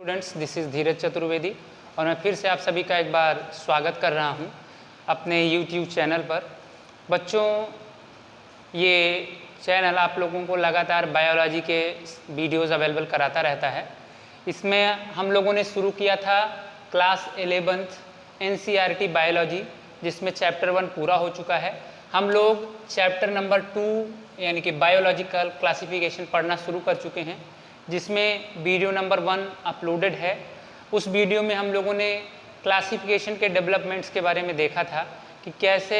Students, this is धीरज चतुर्वेदी और मैं फिर से आप सभी का एक बार स्वागत कर रहा हूं अपने YouTube चैनल पर। बच्चों, ये चैनल आप लोगों को लगातार बायोलॉजी के वीडियोज़ अवेलेबल कराता रहता है। इसमें हम लोगों ने शुरू किया था क्लास 11th NCERT बायोलॉजी, जिसमें चैप्टर 1 पूरा हो चुका है। हम लोग चैप्टर नंबर 2 यानी कि बायोलॉजिकल क्लासिफिकेशन पढ़ना शुरू कर चुके हैं, जिसमें वीडियो नंबर 1 अपलोडेड है। उस वीडियो में हम लोगों ने क्लासिफिकेशन के डेवलपमेंट्स के बारे में देखा था कि कैसे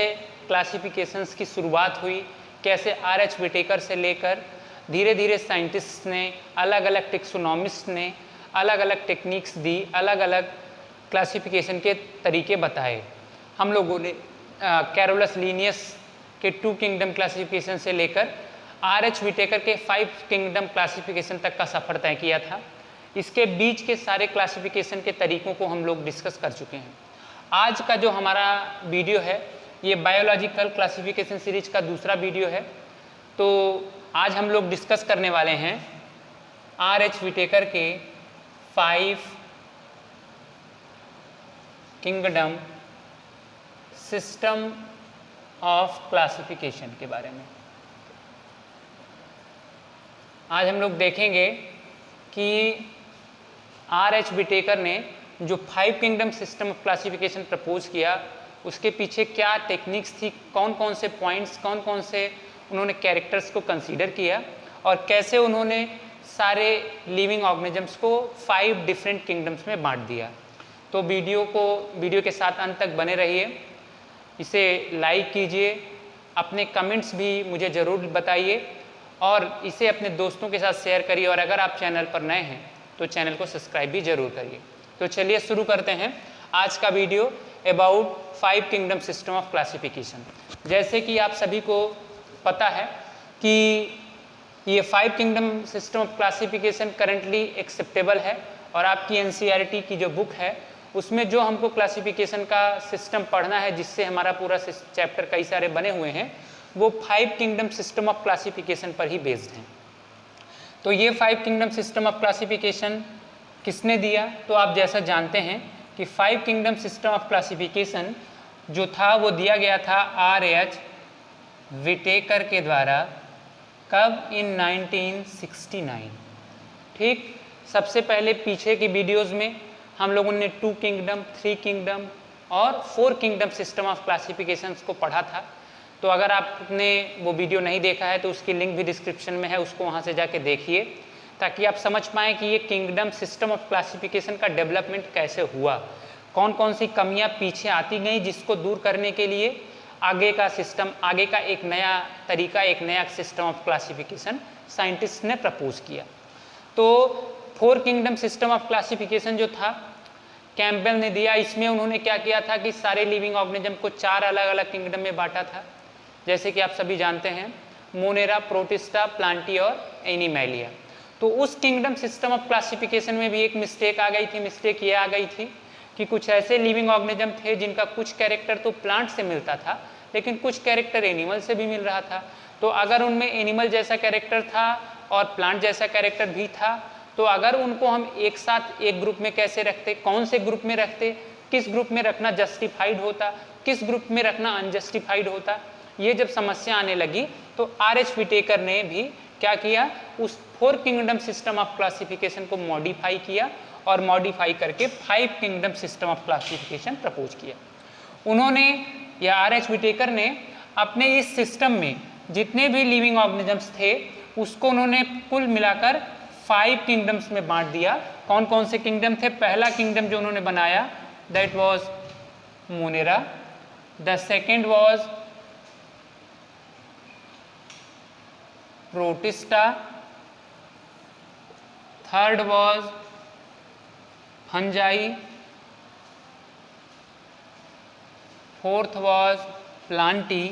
क्लासिफिकेशंस की शुरुआत हुई, कैसे RH विटेकर से लेकर धीरे धीरे साइंटिस्ट ने, अलग अलग टेक्सोनॉमिस्ट ने अलग अलग टेक्निक्स दी, अलग अलग क्लासिफिकेशन के तरीके बताए। हम लोगों ने कैरोलस लीनियस के 2 किंगडम क्लासिफिकेशन से लेकर RH विटेकर के 5 किंगडम क्लासिफिकेशन तक का सफ़र तय किया था। इसके बीच के सारे क्लासिफिकेशन के तरीकों को हम लोग डिस्कस कर चुके हैं। आज का जो हमारा वीडियो है ये बायोलॉजिकल क्लासिफिकेशन सीरीज का दूसरा वीडियो है। तो आज हम लोग डिस्कस करने वाले हैं RH विटेकर के 5 किंगडम सिस्टम ऑफ क्लासिफिकेशन के बारे में। आज हम लोग देखेंगे कि RH विटेकर ने जो 5 kingdom system of classification propose किया, उसके पीछे क्या टेक्निक्स थी, कौन कौन से पॉइंट्स, कौन कौन से उन्होंने कैरेक्टर्स को कंसीडर किया और कैसे उन्होंने सारे लिविंग ऑर्गेनिजम्स को 5 डिफरेंट किंगडम्स में बांट दिया। तो वीडियो के साथ अंत तक बने रहिए, इसे लाइक कीजिए, अपने कमेंट्स भी मुझे ज़रूर बताइए और इसे अपने दोस्तों के साथ शेयर करिए और अगर आप चैनल पर नए हैं तो चैनल को सब्सक्राइब भी ज़रूर करिए। तो चलिए शुरू करते हैं आज का video about 5 kingdom system of classification. जैसे कि आप सभी को पता है कि ये 5 kingdom system of classification currently acceptable है और आपकी NCERT की जो बुक है उसमें जो हमको क्लासिफिकेशन का सिस्टम पढ़ना है, जिससे हमारा पूरा चैप्टर कई सारे बने हुए हैं, वो 5 किंगडम सिस्टम ऑफ क्लासिफिकेशन पर ही बेस्ड हैं। तो ये 5 किंगडम सिस्टम ऑफ क्लासिफिकेशन किसने दिया? तो आप जैसा जानते हैं कि 5 किंगडम सिस्टम ऑफ क्लासिफिकेशन जो था वो दिया गया था RH विटेकर के द्वारा। कब? इन 1969। ठीक, सबसे पहले पीछे की वीडियोज़ में हम लोगों ने 2 किंगडम, 3 किंगडम और 4 किंगडम सिस्टम ऑफ क्लासिफिकेशंस को पढ़ा था। तो अगर आपने वो वीडियो नहीं देखा है तो उसकी लिंक भी डिस्क्रिप्शन में है, उसको वहाँ से जाके देखिए ताकि आप समझ पाएँ कि ये किंगडम सिस्टम ऑफ क्लासिफिकेशन का डेवलपमेंट कैसे हुआ, कौन कौन सी कमियाँ पीछे आती गई, जिसको दूर करने के लिए आगे का सिस्टम, आगे का एक नया तरीका, एक नया सिस्टम ऑफ क्लासिफिकेशन साइंटिस्ट ने प्रपोज किया। तो 4 किंगडम सिस्टम ऑफ क्लासिफिकेशन जो था कैम्पबेल ने दिया। इसमें उन्होंने क्या किया था कि सारे लिविंग ऑर्गेनिज्म को 4 अलग अलग किंगडम में बांटा था, जैसे कि आप सभी जानते हैं मोनेरा, प्रोटिस्टा, प्लांटी और एनिमैलिया। तो उस किंगडम सिस्टम ऑफ क्लासिफिकेशन में भी एक मिस्टेक आ गई थी। मिस्टेक ये आ गई थी कि कुछ ऐसे लिविंग ऑर्गेनिज्म थे जिनका कुछ कैरेक्टर तो प्लांट से मिलता था लेकिन कुछ कैरेक्टर एनिमल से भी मिल रहा था। तो अगर उनमें एनिमल जैसा कैरेक्टर था और प्लांट जैसा कैरेक्टर भी था, तो अगर उनको हम एक साथ एक ग्रुप में कैसे रखते, कौन से ग्रुप में रखते, किस ग्रुप में रखना जस्टिफाइड होता, किस ग्रुप में रखना अनजस्टिफाइड होता, ये जब समस्या आने लगी तो RH विटेकर ने भी क्या किया, उस 4 किंगडम सिस्टम ऑफ क्लासिफिकेशन को मॉडिफाई किया और मॉडिफाई करके 5 kingdom system of classification propose किया। उन्होंने या RH विटेकर ने अपने इस सिस्टम में जितने भी लिविंग ऑर्गेनिजम्स थे उसको उन्होंने कुल मिलाकर 5 किंगडम्स में बांट दिया। कौन कौन से किंगडम थे? पहला किंगडम जो उन्होंने बनाया that was Monera, the second was protista, third was fungi, fourth was Plantae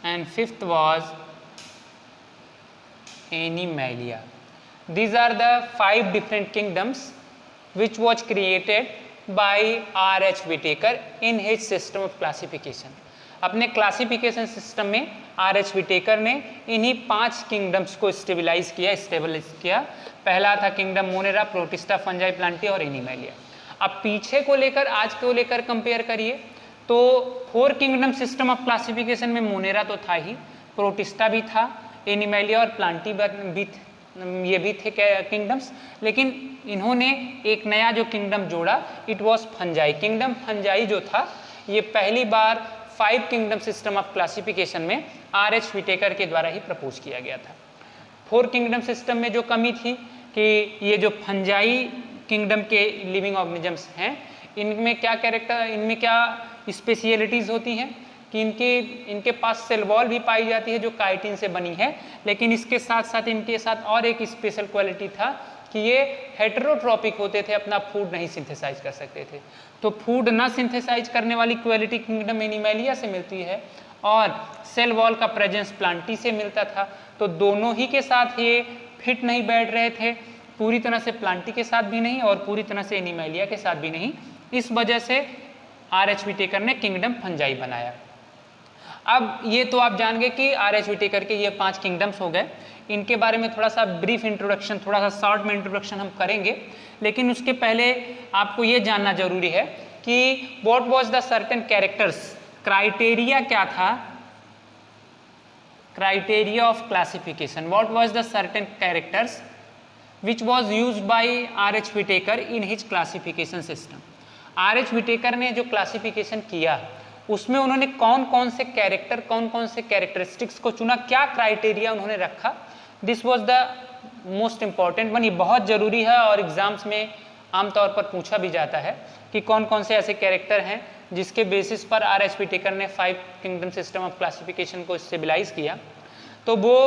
and 5th was Animalia. These are the 5 different kingdoms which was created by RH Whittaker in his system of classification. अपने classification system में R H. Whittaker ने इन्हीं 5 kingdoms को stabilise किया। पहला था kingdom Monera, Protista, Fungi, Plantae और Animalia. अब पीछे को लेकर आज को लेकर कंपेयर करिए तो 4 किंगडम सिस्टम ऑफ क्लासिफिकेशन में मोनेरा तो था ही, प्रोटिस्टा भी था, एनिमैलिया और प्लांटी भी ये भी थे किंगडम्स, लेकिन इन्होंने एक नया जो किंगडम जोड़ा, it was fungi. Kingdom fungi जो था ये पहली बार 5 किंगडम सिस्टम ऑफ क्लासिफिकेशन में आर.एच. विटेकर के द्वारा ही प्रपोज किया गया था। 4 किंगडम सिस्टम में जो कमी थी कि ये जो फंजाई किंगडम के लिविंग ऑर्गेनिजम्स हैं, इनमें क्या स्पेशलिटीज़ होती हैं कि इनके पास सेल वॉल भी पाई जाती है जो काइटिन से बनी है, लेकिन इसके साथ साथ इनके साथ और एक स्पेशल क्वालिटी था कि ये हेटेरोट्रॉपिक होते थे, अपना फूड नहीं सिंथेसाइज कर सकते थे। तो फूड ना सिंथेसाइज करने वाली क्वालिटी किंगडम एनिमैलिया से मिलती है और सेल वॉल का प्रेजेंस प्लांटी से मिलता था। तो दोनों ही के साथ ये फिट नहीं बैठ रहे थे, पूरी तरह से प्लांटी के साथ भी नहीं और पूरी तरह से एनिमैलिया के साथ भी नहीं। इस वजह से आर.एच. विटेकर ने किंगडम फंजाई बनाया। अब ये तो आप जान गए कि आर.एच. विटेकर के ये 5 किंगडम्स हो गए। इनके बारे में थोड़ा सा ब्रीफ इंट्रोडक्शन, थोड़ा सा शॉर्ट में इंट्रोडक्शन हम करेंगे, लेकिन उसके पहले आपको ये जानना जरूरी है कि what was the certain characters, criteria क्या था, criteria of classification, what was the certain characters which was used by R.H. Whittaker in his classification system। R.H. Whittaker ने जो क्लासिफिकेशन किया उसमें उन्होंने कौन कौन से कैरेक्टरिस्टिक्स को चुना, क्या क्राइटेरिया उन्होंने रखा, this was the most important one. ये बहुत जरूरी है और एग्जाम्स में आमतौर पर पूछा भी जाता है कि कौन कौन से ऐसे कैरेक्टर हैं जिसके बेसिस पर R.H. Whittaker ने 5 किंगडम सिस्टम ऑफ क्लासिफिकेशन को स्टेबलाइज किया। तो वो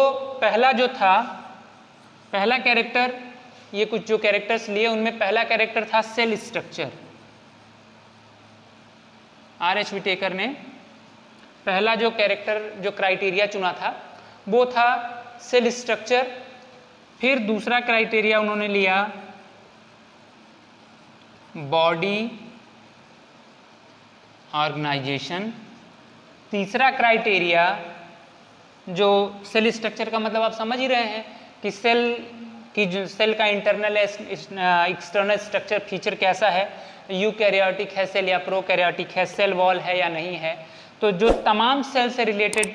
पहला कैरेक्टर, ये कुछ जो कैरेक्टर्स लिए उनमें पहला कैरेक्टर था सेल स्ट्रक्चर। आर.एच. विटेकर ने पहला जो क्राइटेरिया चुना था वो था सेल स्ट्रक्चर। फिर दूसरा क्राइटेरिया उन्होंने लिया बॉडी ऑर्गेनाइजेशन। तीसरा क्राइटेरिया जो सेल स्ट्रक्चर का मतलब आप समझ ही रहे हैं कि सेल का इंटरनल एक्सटर्नल स्ट्रक्चर फीचर कैसा है, यूकैरियोटिक है सेल या प्रोकैरियोटिक है, सेल वॉल है या नहीं है। तो जो तमाम सेल से रिलेटेड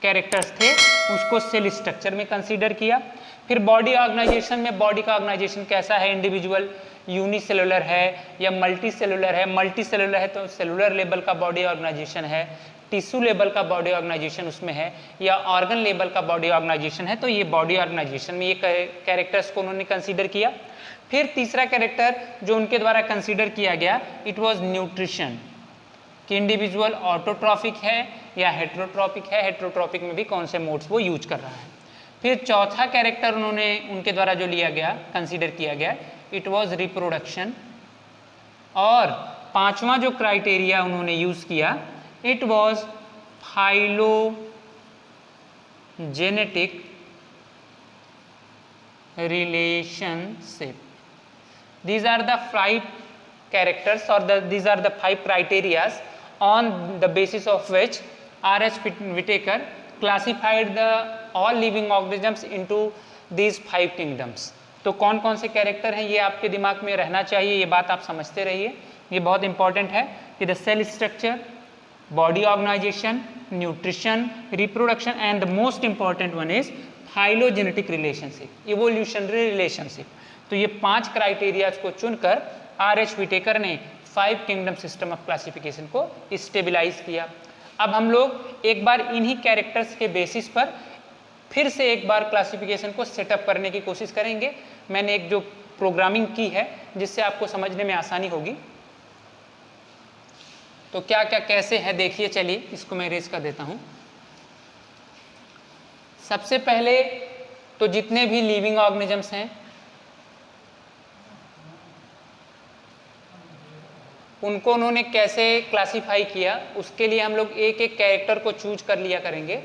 कैरेक्टर्स थे उसको सेल स्ट्रक्चर में कंसीडर किया। फिर बॉडी ऑर्गेनाइजेशन में बॉडी का ऑर्गेनाइजेशन कैसा है, इंडिविजुअल यूनिसेलुलर है या मल्टी सेलुलर है। मल्टी सेलुलर है तो सेलुलर लेवल का बॉडी ऑर्गेनाइजेशन है, टिश्यू लेवल का बॉडी ऑर्गेनाइजेशन उसमें है, या ऑर्गन लेवल का बॉडी ऑर्गेनाइजेशन है। तो ये बॉडी ऑर्गेनाइजेशन में ये कैरेक्टर्स को उन्होंने कंसीडर किया। फिर तीसरा कैरेक्टर जो उनके द्वारा कंसीडर किया गया, इट वाज न्यूट्रिशन, कि इंडिविजुअल ऑटोट्रॉफिक है या हेटेरोट्रॉपिक है, हेटेरोट्रॉपिक में भी कौन से मोड्स वो यूज कर रहा है। फिर चौथा कैरेक्टर उनके द्वारा जो लिया गया, कंसीडर किया गया, इट वाज रिप्रोडक्शन। और पांचवा जो क्राइटेरिया उन्होंने यूज किया, it was phylogenetic relationship. These are the 5 characters or these are the 5 criterias on the basis of which R.H. Whittaker classified all living organisms into these 5 kingdoms। तो कौन कौन से character हैं ये आपके दिमाग में रहना चाहिए, ये बात आप समझते रहिए, ये बहुत इंपॉर्टेंट है कि the cell structure, body organisation, nutrition, reproduction and the most important one is phylogenetic relationship, evolutionary relationship. तो ये 5 क्राइटेरियाज को चुनकर आर.एच. विटेकर ने 5 किंगडम सिस्टम ऑफ क्लासिफिकेशन को स्टेबलाइज किया। अब हम लोग एक बार इन्हीं कैरेक्टर्स के बेसिस पर फिर से एक बार क्लासिफिकेशन को सेटअप करने की कोशिश करेंगे। मैंने एक जो प्रोग्रामिंग की है जिससे आपको समझने में आसानी होगी। तो क्या क्या कैसे है देखिए, चलिए इसको मैं इरेज कर देता हूं। सबसे पहले तो जितने भी लिविंग ऑर्गेनिजम्स हैं उनको उन्होंने कैसे क्लासिफाई किया, उसके लिए हम लोग एक एक कैरेक्टर को चूज कर लिया करेंगे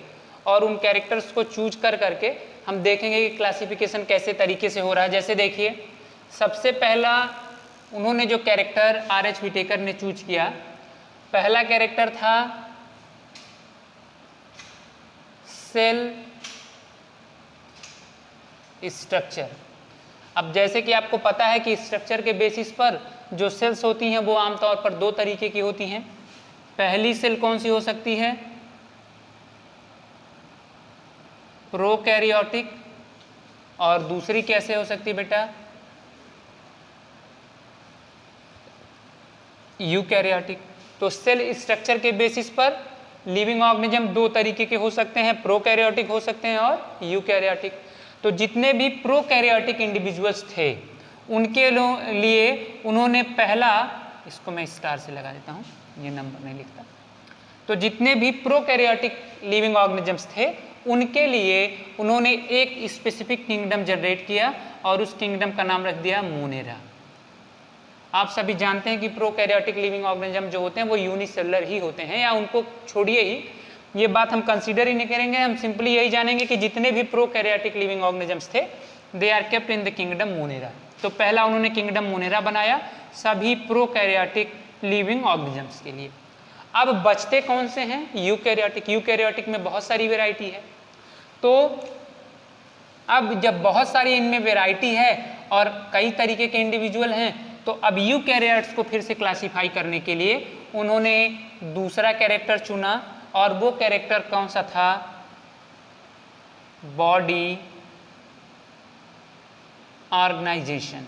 और उन कैरेक्टर्स को चूज कर करके हम देखेंगे कि क्लासिफिकेशन कैसे तरीके से हो रहा है। जैसे देखिए, सबसे पहला उन्होंने जो कैरेक्टर आर.एच. विटेकर ने चूज किया, पहला कैरेक्टर था सेल स्ट्रक्चर। अब जैसे कि आपको पता है कि स्ट्रक्चर के बेसिस पर जो सेल्स होती हैं वो आमतौर पर दो तरीके की होती हैं। पहली सेल कौन सी हो सकती है? प्रोकैरियोटिक। और दूसरी कैसे हो सकती है बेटा? यूकैरियोटिक। तो सेल स्ट्रक्चर के बेसिस पर लिविंग ऑर्गेनिज्म दो तरीके के हो सकते हैं, प्रोकैरियोटिक हो सकते हैं और यूकैरियोटिक। तो जितने भी प्रोकैरियोटिक इंडिविजुअल्स थे उनके लिए उन्होंने पहला, इसको मैं स्टार से लगा देता हूँ, ये नंबर नहीं लिखता। तो जितने भी प्रोकैरियोटिक लिविंग ऑर्गेनिजम्स थे उनके लिए उन्होंने एक स्पेसिफिक किंगडम जनरेट किया और उस किंगडम का नाम रख दिया मोनेरा। आप सभी जानते हैं कि प्रोकैरियोटिक लिविंग ऑर्गेनिज्म जो होते हैं वो यूनिसेलुलर ही होते हैं, या उनको छोड़िए ही, ये बात हम कंसीडर ही नहीं करेंगे। हम सिंपली यही जानेंगे कि जितने भी प्रोकैरियोटिक लिविंग ऑर्गेनिजम्स थे they are kept in the kingdom Monera. तो पहला उन्होंने किंगडम मोनेरा बनाया सभी प्रोकैरियोटिक लिविंग ऑर्गेनिजम्स के लिए। अब बचते कौन से हैं? यूकैरियोटिक। यूकैरियोटिक में बहुत सारी वेराइटी है। तो अब जब बहुत सारी इनमें वेराइटी है और कई तरीके के इंडिविजुअल हैं, तो अब यूकैरियोट्स को फिर से क्लासिफाई करने के लिए उन्होंने दूसरा कैरेक्टर चुना, और वो कैरेक्टर कौन सा था? Body organisation.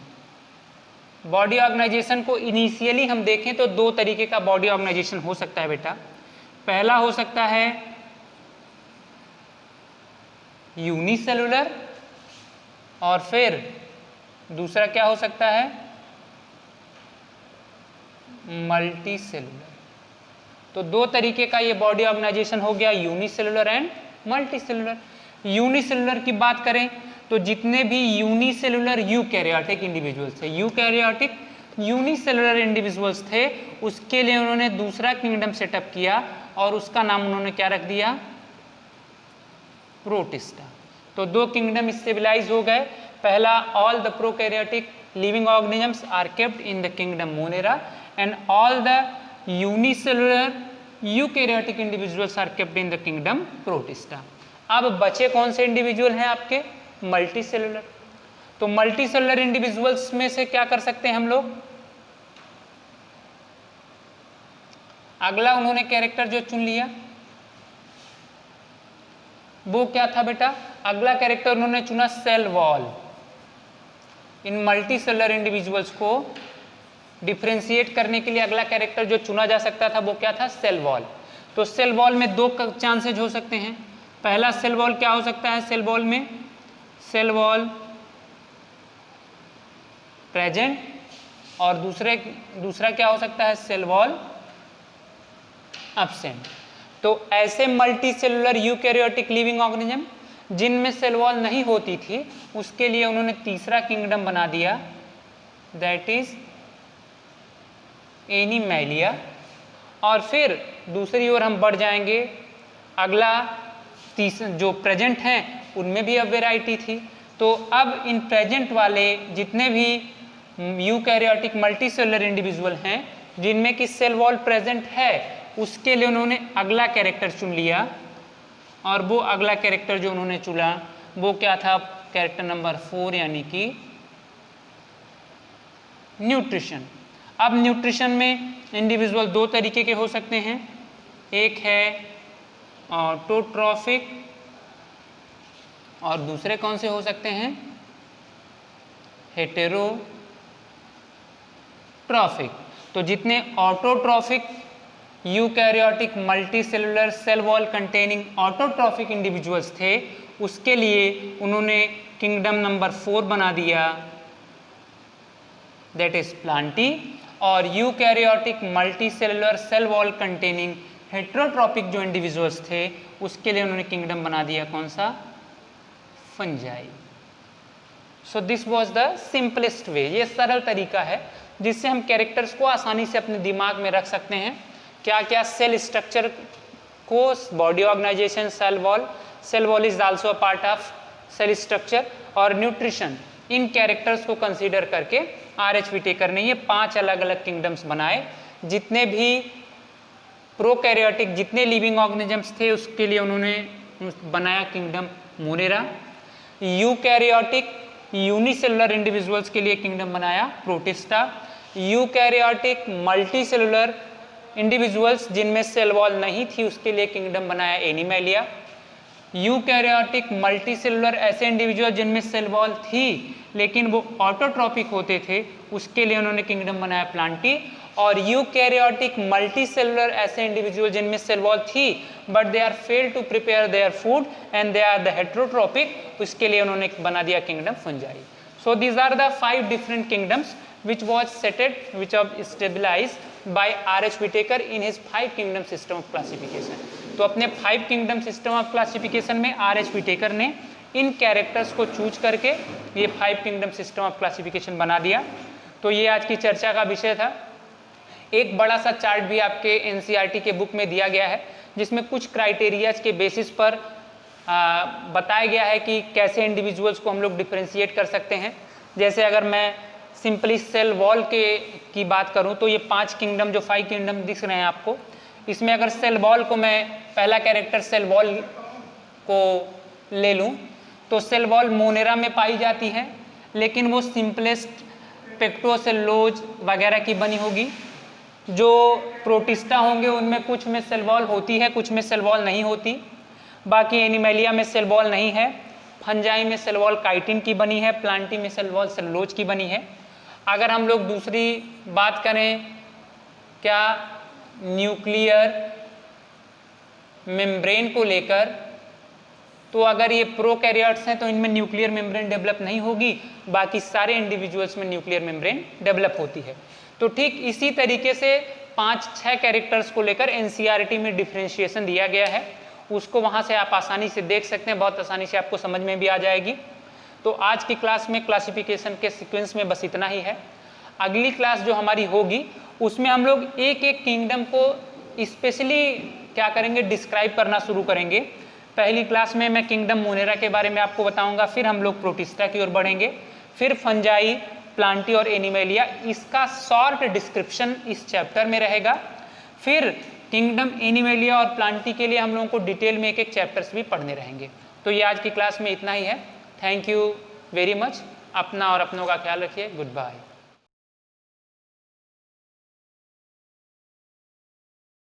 बॉडी ऑर्गेनाइजेशन को इनिशियली हम देखें तो दो तरीके का बॉडी ऑर्गेनाइजेशन हो सकता है बेटा। पहला हो सकता है यूनिसेलुलर, और फिर दूसरा क्या हो सकता है? Multi cellular. तो दो तरीके का ये बॉडी ऑर्गेनाइजेशन हो गया, unicellular and multi cellular. Unicellular की बात करें तो जितने भी यूनिसेलुलर यूकैरियोटिक इंडिविजुअल्स थे, यूकैरियोटिक यूनिसेलुलर इंडिविजुअल्स थे, उसके लिए उन्होंने दूसरा किंगडम सेटअप किया और उसका नाम उन्होंने क्या रख दिया? प्रोटिस्टा। तो दो किंगडम स्टेबलाइज हो गए। पहला, all the prokaryotic living organisms are kept in the kingdom Monera and all the unicellular eukaryotic individuals are kept in the kingdom Protista. अब बचे कौन से इंडिविजुअल हैं आपके? Multicellular. तो मल्टी सेलुलर इंडिविजुअल्स में से क्या कर सकते हैं हम लोग? अगला उन्होंने कैरेक्टर जो चुन लिया वो क्या था बेटा? अगला कैरेक्टर उन्होंने चुना सेल वॉल। इन मल्टी सेलुलर इंडिविजुअल्स को डिफ्रेंशिएट करने के लिए अगला कैरेक्टर जो चुना जा सकता था वो क्या था? Cell wall. तो सेल वॉल में दो चांसेज हो सकते हैं। पहला सेल वॉल क्या हो सकता है? सेल वॉल में सेल वॉल प्रेजेंट, और दूसरा क्या हो सकता है? Cell wall absent. तो ऐसे multicellular eukaryotic living organism जिनमें सेल वॉल नहीं होती थी उसके लिए उन्होंने तीसरा किंगडम बना दिया, दैट इज एनिमैलिया। और फिर दूसरी ओर हम बढ़ जाएंगे, अगला जो प्रेजेंट हैं उनमें भी अब वेराइटी थी। तो अब इन प्रेजेंट वाले जितने भी यूकैरियोटिक मल्टी सेलुलर इंडिविजुअल हैं जिनमें कि सेल वॉल प्रेजेंट है, उसके लिए उन्होंने अगला कैरेक्टर चुन लिया, और वो अगला कैरेक्टर जो उन्होंने चुना वो क्या था? कैरेक्टर नंबर 4, यानी कि न्यूट्रिशन। अब न्यूट्रिशन में इंडिविजुअल दो तरीके के हो सकते हैं, एक है ऑटोट्रॉफिक और दूसरे कौन से हो सकते हैं? हेटेरोट्रॉफिक। तो जितने autotrophic eukaryotic multicellular cell wall containing autotrophic individuals थे उसके लिए उन्होंने किंगडम नंबर 4 बना दिया, दैट इज प्लांटी। और eukaryotic multicellular cell wall containing heterotrophic जो इंडिविजुअल्स थे उसके लिए उन्होंने किंगडम बना दिया, कौन सा? Fungi. So this was the simplest way. ये सरल तरीका है जिससे हम कैरेक्टर्स को आसानी से अपने दिमाग में रख सकते हैं। क्या क्या सेल स्ट्रक्चर को, body organisation, cell wall is also a part of cell structure, और न्यूट्रिशन, इन कैरेक्टर्स को कंसीडर करके आर.एच. विटेकर ने ये 5 अलग अलग किंगडम्स बनाए। जितने भी प्रोकैरियोटिक जितने लिविंग ऑर्गेनिजम्स थे उसके लिए उन्होंने बनाया kingdom Monera. Eukaryotic unicellular individuals के लिए किंगडम बनाया प्रोटिस्टा। यूकैरियोटिक मल्टीसेलुलर इंडिविजुअल्स जिनमें सेल वॉल नहीं थी उसके लिए किंगडम बनाया एनिमैलिया। यूकैरियोटिक मल्टीसेलुलर ऐसे इंडिविजुअल जिनमें सेल वॉल थी लेकिन वो ऑटोट्रॉपिक होते थे उसके लिए उन्होंने किंगडम बनाया प्लांटी। और यूकैरियोटिक मल्टीसेलुलर ऐसे इंडिविजुअल जिनमें सेल वॉल थी but they are fail to prepare their food and they are the heterotrophic, उसके लिए उन्होंने बना दिया kingdom Fungi. So these are the 5 different kingdoms which was settled, which was stabilized by R.H. Whittaker in his 5 kingdom system of classification। तो अपने 5 kingdom system of classification में R.H. Whittaker ने इन characters को चूज करके ये 5 kingdom system of classification बना दिया। तो ये आज की चर्चा का विषय था। एक बड़ा सा चार्ट भी आपके NCERT के बुक में दिया गया है जिसमें कुछ क्राइटेरियाज के बेसिस पर बताया गया है कि कैसे इंडिविजुअल्स को हम लोग डिफ्रेंशिएट कर सकते हैं। जैसे अगर मैं सिंपली सेल वॉल की बात करूं तो ये 5 किंगडम जो 5 किंगडम दिख रहे हैं आपको, इसमें अगर सेल वॉल को मैं पहला कैरेक्टर सेल वॉल को ले लूं तो सेल वॉल मोनेरा में पाई जाती है लेकिन वो सिंपलेस्ट पेक्टोसेलुलोज वगैरह की बनी होगी। जो प्रोटिस्टा होंगे उनमें कुछ में सेल वॉल होती है कुछ में सेल वॉल नहीं होती। बाकी एनिमैलिया में सेल वॉल नहीं है। फंजाई में सेल वॉल काइटिन की बनी है। प्लांटी में सेल वॉल सेलुलोज की बनी है। अगर हम लोग दूसरी बात करें क्या न्यूक्लियर मेम्ब्रेन को लेकर, तो अगर ये प्रोकैरियोट्स हैं तो इनमें न्यूक्लियर मेम्ब्रेन डेवलप नहीं होगी, बाकी सारे इंडिविजुअल्स में न्यूक्लियर मेम्ब्रेन डेवलप होती है। तो ठीक इसी तरीके से 5-6 कैरेक्टर्स को लेकर NCERT में डिफ्रेंशिएशन दिया गया है, उसको वहाँ से आप आसानी से देख सकते हैं, बहुत आसानी से आपको समझ में भी आ जाएगी। तो आज की क्लास में क्लासिफिकेशन के सीक्वेंस में बस इतना ही है। अगली क्लास जो हमारी होगी उसमें हम लोग एक एक किंगडम को स्पेशली क्या करेंगे, डिस्क्राइब करना शुरू करेंगे। पहली क्लास में मैं किंगडम मोनेरा के बारे में आपको बताऊंगा, फिर हम लोग प्रोटिस्टा की ओर बढ़ेंगे, फिर फंजाई, प्लांटी और एनिमैलिया, इसका शॉर्ट डिस्क्रिप्शन इस चैप्टर में रहेगा। फिर किंगडम एनिमैलिया और प्लांटी के लिए हम लोगों को डिटेल में एक एक चैप्टर्स भी पढ़ने रहेंगे। तो ये आज की क्लास में इतना ही है। Thank you very much. अपना और अपनों का ख्याल रखिए। Good bye.